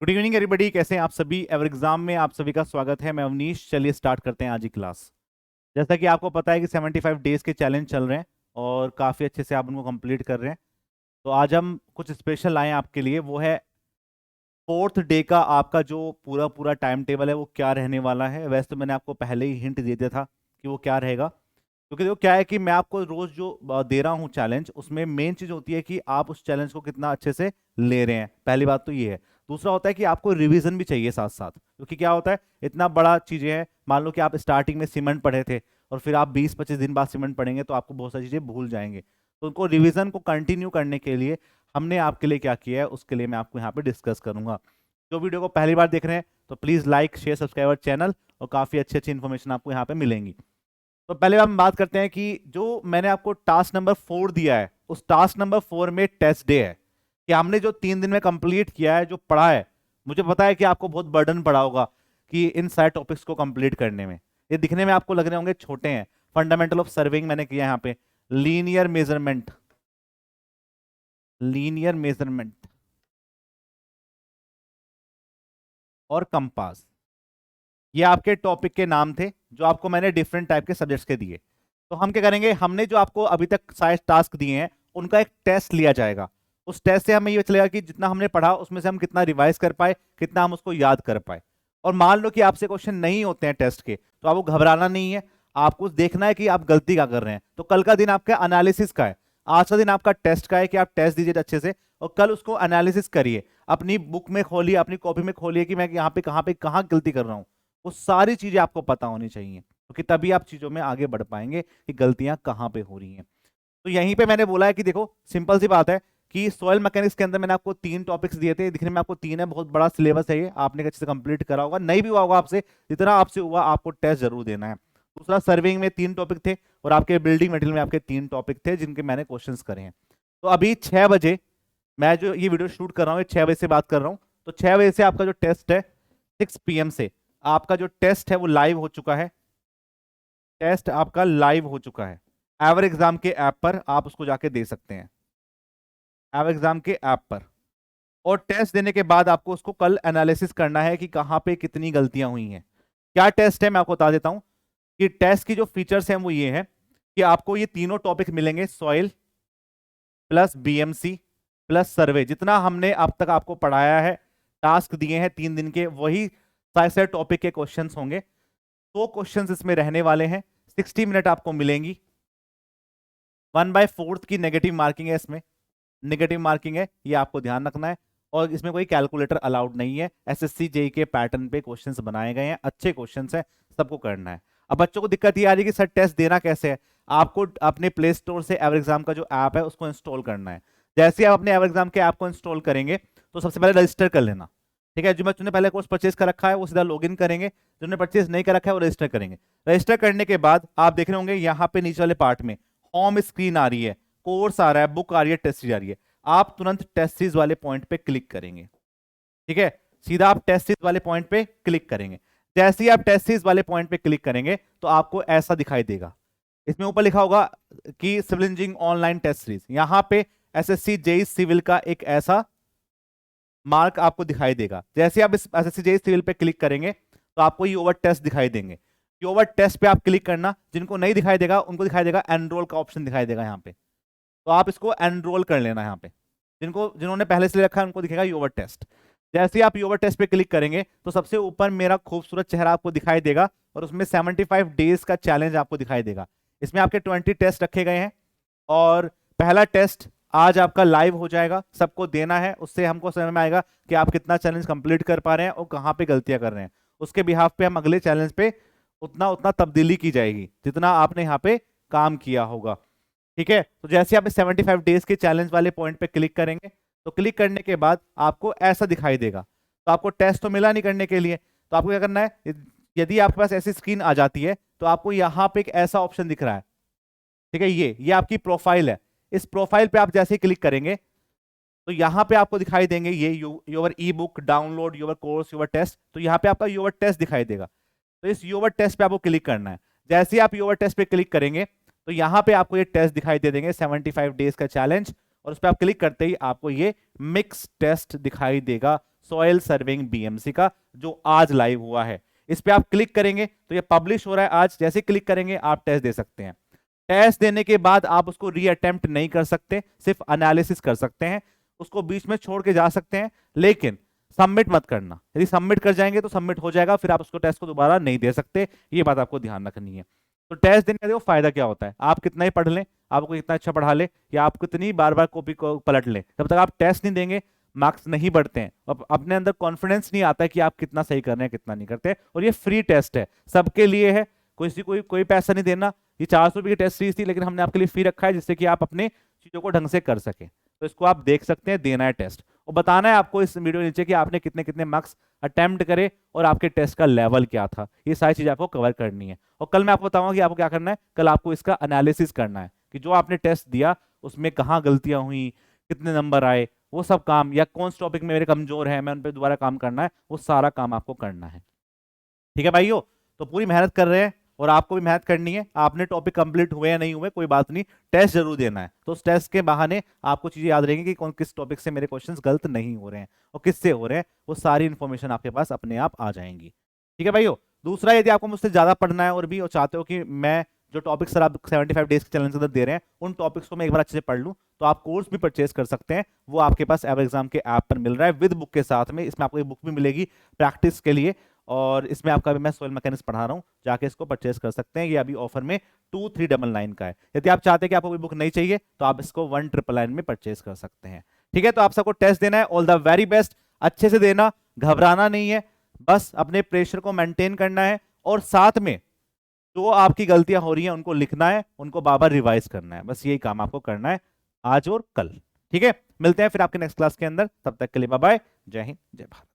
Good evening everybody, कैसे हैं आप सभी। एवर एग्जाम में आप सभी का स्वागत है। मैं अवनीश। चलिए स्टार्ट करते हैं आज की क्लास। जैसा कि आपको पता है कि 75 डेज के चैलेंज चल रहे हैं और काफ़ी अच्छे से आप उनको कंप्लीट कर रहे हैं। तो आज हम कुछ स्पेशल लाए हैं आपके लिए। वो है फोर्थ डे का आपका जो पूरा पूरा टाइम टेबल है वो क्या रहने वाला है। वैसे तो मैंने आपको पहले ही हिंट दे दिया था कि वो क्या रहेगा, क्योंकि देखो क्या है कि मैं आपको रोज जो दे रहा हूँ चैलेंज, उसमें मेन चीज होती है कि आप उस चैलेंज को कितना अच्छे से ले रहे हैं। पहली बात तो ये है। दूसरा होता है कि आपको रिवीजन भी चाहिए साथ साथ, क्योंकि क्या होता है, इतना बड़ा चीजें हैं। मान लो कि आप स्टार्टिंग में सीमेंट पढ़े थे और फिर आप 20-25 दिन बाद सीमेंट पढ़ेंगे तो आपको बहुत सारी चीजें भूल जाएंगे। तो उनको रिवीजन को कंटिन्यू करने के लिए हमने आपके लिए क्या किया है, उसके लिए मैं आपको यहाँ पे डिस्कस करूंगा। जो वीडियो को पहली बार देख रहे हैं तो please like share subscribe channel, और काफी अच्छी अच्छी इन्फॉर्मेशन आपको यहाँ पे मिलेंगी। तो पहले हम बात करते हैं कि जो मैंने आपको टास्क नंबर 4 दिया है, उस टास्क नंबर 4 में टेस्ट डे है कि हमने जो 3 दिन में कंप्लीट किया है, जो पढ़ा है। मुझे पता है कि आपको बहुत बर्डन पड़ा होगा कि इन सारे टॉपिक्स को कंप्लीट करने में। ये दिखने में आपको लग रहे होंगे छोटे हैं। फंडामेंटल ऑफ सर्विंग मैंने किया है यहाँ पे, लीनियर मेजरमेंट, लीनियर मेजरमेंट और कंपास, ये आपके टॉपिक के नाम थे जो आपको मैंने डिफरेंट टाइप के सब्जेक्ट्स के दिए। तो हम क्या करेंगे, हमने जो आपको अभी तक सारे टास्क दिए हैं उनका एक टेस्ट लिया जाएगा। उस टेस्ट से हमें ये चलेगा कि जितना हमने पढ़ा उसमें से हम कितना रिवाइज कर पाए, कितना हम उसको याद कर पाए। और मान लो कि आपसे क्वेश्चन नहीं होते हैं टेस्ट के, तो आपको घबराना नहीं है। आपको देखना है कि आप गलती क्या कर रहे हैं। तो कल का दिन आपका एनालिसिस का है, आज का दिन आपका टेस्ट का है कि आप टेस्ट दीजिए अच्छे से और कल उसको एनालिसिस करिए। अपनी बुक में खोलिए, अपनी कॉपी में खोलिए कि मैं यहाँ पे कहाँ गलती कर रहा हूँ। वो सारी चीजें आपको पता होनी चाहिए, क्योंकि तभी आप चीजों में आगे बढ़ पाएंगे कि गलतियां कहां पे हो रही हैं। तो यहीं पे मैंने बोला है कि देखो सिंपल सी बात है कि सॉइल मैकेनिक्स के अंदर मैंने आपको 3 टॉपिक्स दिए थे। दिखने में आपको 3 है, बहुत बड़ा सिलेबस है ये, आपने अच्छे से कंप्लीट करा होगा। नहीं भी हुआ होगा आपसे, जितना आपसे हुआ आपको टेस्ट जरूर देना है। दूसरा, सर्विंग में 3 टॉपिक थे और आपके बिल्डिंग मटेरियल में आपके 3 टॉपिक थे जिनके मैंने क्वेश्चन करे हैं। तो अभी 6 बजे मैं जो ये वीडियो शूट कर रहा हूँ, 6 बजे से बात कर रहा हूँ। तो 6 बजे से आपका जो टेस्ट है, 6 PM से आपका जो टेस्ट है वो लाइव हो चुका है। टेस्ट आपका लाइव हो चुका है एवर एग्जाम के ऐप पर, आप उसको जाके दे सकते हैं एवर एग्जाम के ऐप पर। और टेस्ट देने के बाद आपको उसको कल एनालिसिस करना है कि कहां पे कितनी गलतियां हुई हैं। क्या टेस्ट है मैं आपको बता देता हूं कि टेस्ट की जो फीचर्स हैं वो ये है कि आपको ये तीनों टॉपिक मिलेंगे, सॉइल प्लस बीएमसी प्लस सर्वे। जितना हमने अब तक आपको पढ़ाया है, टास्क दिए हैं 3 दिन के, वही सारे सारे टॉपिक के क्वेश्चंस होंगे। 2 क्वेश्चंस इसमें रहने वाले हैं, 60 मिनट आपको मिलेंगी। 1/4 की नेगेटिव मार्किंग है, इसमें नेगेटिव मार्किंग है, ये आपको ध्यान रखना है। और इसमें कोई कैलकुलेटर अलाउड नहीं है। एसएससी जेई के पैटर्न पे क्वेश्चंस बनाए गए हैं, अच्छे क्वेश्चंस हैं, सबको करना है। अब बच्चों को दिक्कत ये आ रही है कि सर टेस्ट देना कैसे है। आपको अपने प्ले स्टोर से एवर एग्जाम का जो ऐप है उसको इंस्टॉल करना है। जैसे ही आप अपने एवर एग्जाम के ऐप को इंस्टॉल करेंगे तो सबसे पहले रजिस्टर कर लेना, ठीक है। जो बच्चों ने पहले कोर्स परचेज कर रखा है वो सीधा लॉगिन करेंगे, जिन्होंने परचेज नहीं कर रखा है वो रजिस्टर करेंगे। रजिस्टर करने के बाद आप देख रहे होंगे यहाँ पे नीचे वाले पार्ट में होम स्क्रीन आ रही है, कोर्स आ रहा है, बुक आ रही है, टेस्ट सीरीज आ रही है। आप तुरंत टेस्ट सीरीज वाले पॉइंट पे क्लिक करेंगे, ठीक है। सीधा आप टेस्ट सीरीज वाले पॉइंट पे क्लिक करेंगे। जैसे ही आप टेस्ट सीरीज वाले पॉइंट पे क्लिक करेंगे तो आपको ऐसा दिखाई देगा। इसमें ऊपर लिखा होगा कि civil engineering online test series. यहां पे एसएससी जेई सिविल का एक ऐसा मार्क आपको दिखाई देगा। जैसे ही आप इस एसएससी जेई सिविल पे क्लिक करेंगे तो आपको ये ओवर टेस्ट दिखाई देंगे। ये ओवर टेस्ट पे आप क्लिक करना, जिनको नहीं दिखाई देगा उनको दिखाई देगा एनरोल का ऑप्शन दिखाई देगा यहाँ पे। तो आप इसको एनरोल कर लेना यहाँ पे। जिन्होंने पहले से ले रखा है उनको दिखेगा योवर टेस्ट। जैसे ही आप योवर टेस्ट पे क्लिक करेंगे तो सबसे ऊपर मेरा खूबसूरत चेहरा आपको दिखाई देगा और उसमें 75 डेज का चैलेंज आपको दिखाई देगा। इसमें आपके 20 टेस्ट रखे गए हैं और पहला टेस्ट आज आपका लाइव हो जाएगा, सबको देना है। उससे हमको समझ में आएगा कि आप कितना चैलेंज कंप्लीट कर पा रहे हैं और कहाँ पे गलतियां कर रहे हैं। उसके बिहाफ पे हम अगले चैलेंज पे उतना उतना तब्दीली की जाएगी जितना आपने यहाँ पे काम किया होगा, ठीक है। तो जैसे आप 75 डेज के चैलेंज वाले पॉइंट पे क्लिक करेंगे तो क्लिक करने के बाद आपको ऐसा दिखाई देगा। तो आपको टेस्ट तो मिला नहीं करने के लिए, तो आपको क्या करना है, यदि आपके पास ऐसी स्क्रीन आ जाती है तो आपको यहाँ पे एक ऐसा ऑप्शन दिख रहा है, ठीक है। ये आपकी प्रोफाइल है। इस प्रोफाइल पे आप जैसे ही क्लिक करेंगे तो यहाँ पे आपको दिखाई देंगे ये your e book download, your course, your test. तो यहाँ पे आपका योर टेस्ट दिखाई देगा। तो इस योर टेस्ट पे आपको क्लिक करना है। जैसे ही आप योर टेस्ट पे क्लिक करेंगे तो यहाँ पे आपको ये टेस्ट दिखाई दे देंगे, 75 डेज का चैलेंज। और उस पर आप क्लिक करते ही आपको ये मिक्स टेस्ट दिखाई देगा सॉइल सर्विंग बीएमसी का, जो आज लाइव हुआ है। इस पे आप क्लिक करेंगे तो ये पब्लिश हो रहा है आज। जैसे क्लिक करेंगे आप टेस्ट दे सकते हैं। टेस्ट देने के बाद आप उसको रीअटेम्प्ट नहीं कर सकते, सिर्फ एनालिसिस कर सकते हैं, उसको बीच में छोड़ के जा सकते हैं, लेकिन सबमिट मत करना। यदि सबमिट कर जाएंगे तो सबमिट हो जाएगा, फिर आप उसको टेस्ट को दोबारा नहीं दे सकते। ये बात आपको ध्यान रखनी है। तो टेस्ट देने का देखो फायदा क्या होता है, आप कितना ही पढ़ लें, आपको कितना अच्छा पढ़ा ले, या आप कितनी बार बार कॉपी को पलट लें, जब तक आप टेस्ट नहीं देंगे मार्क्स नहीं बढ़ते हैं। अपने अंदर कॉन्फिडेंस नहीं आता है कि आप कितना सही कर रहे हैं कितना नहीं करते। और ये फ्री टेस्ट है, सबके लिए है, कोई पैसा नहीं देना। ये 400 रुपये की टेस्ट सीरीज थी, लेकिन हमने आपके लिए फ्री रखा है, जिससे कि आप अपने चीजों को ढंग से कर सके। तो इसको आप देख सकते हैं, देना है टेस्ट और बताना है आपको इस वीडियो नीचे कि आपने कितने कितने मार्क्स अटेम्प्ट करे और आपके टेस्ट का लेवल क्या था। ये सारी चीजें आपको कवर करनी है। और कल मैं आपको बताऊंगा कि आपको क्या करना है। कल आपको इसका एनालिसिस करना है कि जो आपने टेस्ट दिया उसमें कहाँ गलतियां हुई, कितने नंबर आए, वो सब काम, या कौन से टॉपिक में मेरे कमजोर है, मैं उन पर दोबारा काम करना है, वो सारा काम आपको करना है। ठीक है भाइयों, तो पूरी मेहनत कर रहे हैं और आपको भी मेहनत करनी है। आपने टॉपिक कंप्लीट हुए या नहीं हुए कोई बात नहीं, टेस्ट जरूर देना है। तो उस टेस्ट के बहाने आपको चीजें याद रहेंगी कि कौन किस टॉपिक से मेरे क्वेश्चंस गलत नहीं हो रहे हैं और किससे हो रहे हैं, वो सारी इंफॉर्मेशन आपके पास अपने आप आ जाएंगी। ठीक है भाइयों। दूसरा, यदि आपको मुझसे ज्यादा पढ़ना है और भी और चाहते हो कि मैं जो टॉपिक सर आप 75 डेज के चैलेंज के अंदर दे रहे हैं उन टॉपिक्स को मैं एक बार अच्छे से पढ़ लूं, तो आप कोर्स भी परचेज कर सकते हैं। वो आपके पास एवर एग्जाम के ऐप पर मिल रहा है विद बुक के साथ में। इसमें आपको एक बुक भी मिलेगी प्रैक्टिस के लिए, और इसमें आपका भी मैं सॉइल मैकेनिक्स पढ़ा रहा हूँ, जाके इसको परचेस कर सकते हैं। ये अभी ऑफर में 2399 का है। यदि आप चाहते हैं कि आपको कोई बुक नहीं चाहिए तो आप इसको 1999 में परचेस कर सकते हैं। ठीक है, तो आप सबको टेस्ट देना है। ऑल द वेरी बेस्ट, अच्छे से देना, घबराना नहीं है, बस अपने प्रेशर को मेंटेन करना है और साथ में जो आपकी गलतियां हो रही हैं उनको लिखना है, उनको बार बार रिवाइज करना है। बस यही काम आपको करना है आज और कल। ठीक है, मिलते हैं फिर आपके नेक्स्ट क्लास के अंदर। तब तक के लिए बाय बाय, जय हिंद, जय भारत।